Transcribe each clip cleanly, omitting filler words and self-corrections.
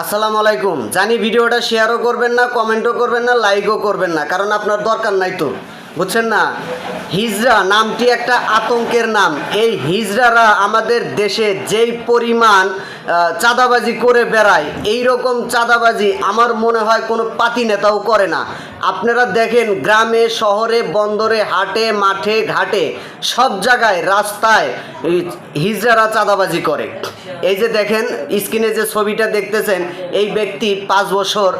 আসসালামু আলাইকুম। জানি ভিডিওটা শেয়ারও করবেন না, কমেন্টও করবেন না, লাইকও করবেন না, কারণ আপনার দরকার নাই তো, বুঝছেন না? হিজড়া নামটি একটা আতঙ্কের নাম। এই হিজড়ারা আমাদের দেশে যেই পরিমাণ চাঁদাবাজি করে বেড়ায়, এই রকম চাঁদাবাজি আমার মনে হয় কোনো পাতি নেতাও করে না। আপনারা দেখেন, গ্রামে শহরে বন্দরে হাটে মাঠে ঘাটে সব জায়গায় রাস্তায় হিজড়ারা চাঁদাবাজি করে। এই যে দেখেন স্ক্রিনে যে ছবিটা দেখতেছেন, এই ব্যক্তি 5 বছর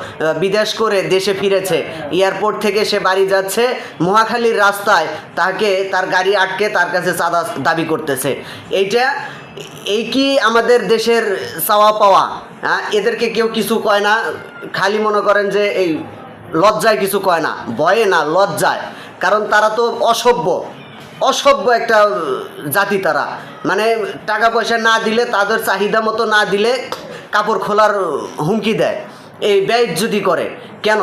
বিদেশ করে দেশে ফিরেছে। এয়ারপোর্ট থেকে সে বাড়ি যাচ্ছে, মহাখালীর রাস্তায় তাকে তার গাড়ি আটকে তার কাছে চাঁদা দাবি করতেছে। এই কি আমাদের দেশের চাওয়া পাওয়া? হ্যাঁ, এদেরকে কেউ কিছু কয় না, খালি মনে করেন যে এই লজ্জায় কিছু কয় না, ভয়ে না, লজ্জায়। কারণ তারা তো অসভ্য একটা জাতি। তারা মানে টাকা পয়সা না দিলে, তাদের চাহিদা মতো না দিলে কাপড় খোলার হুমকি দেয়, এই বেইজ্জতি করে। কেন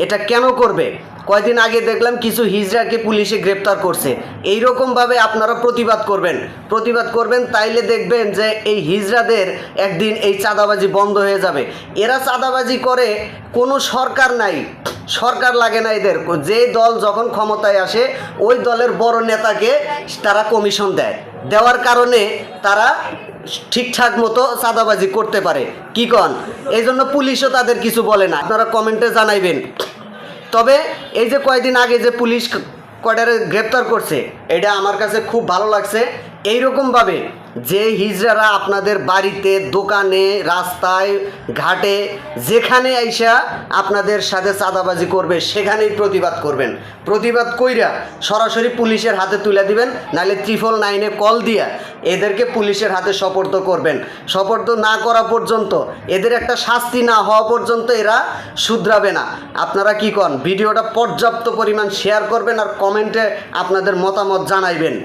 এটা কেন করবে? কয়দিন আগে দেখলাম কিছু হিজড়াকে পুলিশে গ্রেপ্তার করছে। এইরকমভাবে আপনারা প্রতিবাদ করবেন, তাইলে দেখবেন যে এই হিজড়াদের একদিন এই চাঁদাবাজি বন্ধ হয়ে যাবে। এরা চাঁদাবাজি করে, কোনো সরকার নাই, সরকার লাগে না এদের। যে দল যখন ক্ষমতায় আসে, ওই দলের বড় নেতাকে তারা কমিশন দেওয়ার কারণে তারা ঠিকঠাক মতো চাঁদাবাজি করতে পারে। কি কন? এই জন্য পুলিশও তাদের কিছু বলে না। আপনারা কমেন্টে জানাইবেন। তবে এই যে কয়েকদিন আগে যে পুলিশ কয়টারে গ্রেপ্তার করছে, এটা আমার কাছে খুব ভালো লাগছে। এইরকমভাবে যে হিজড়ারা আপনাদের বাড়িতে, দোকানে, রাস্তায় ঘাটে যেখানে আইসা আপনাদের সাথে চাঁদাবাজি করবে, সেখানেই প্রতিবাদ করবেন। প্রতিবাদ কইরা সরাসরি পুলিশের হাতে তুলে দিবেন, নাহলে 999-এ কল দিয়া এদেরকে পুলিশের হাতে সোপর্দ করবেন। সোপর্দ না করা পর্যন্ত, এদের একটা শাস্তি না হওয়া পর্যন্ত এরা শুধরাবে না। আপনারা কি কন? ভিডিওটা পর্যাপ্ত পরিমাণ শেয়ার করবেন আর কমেন্টে আপনাদের মতামত জানাইবেন।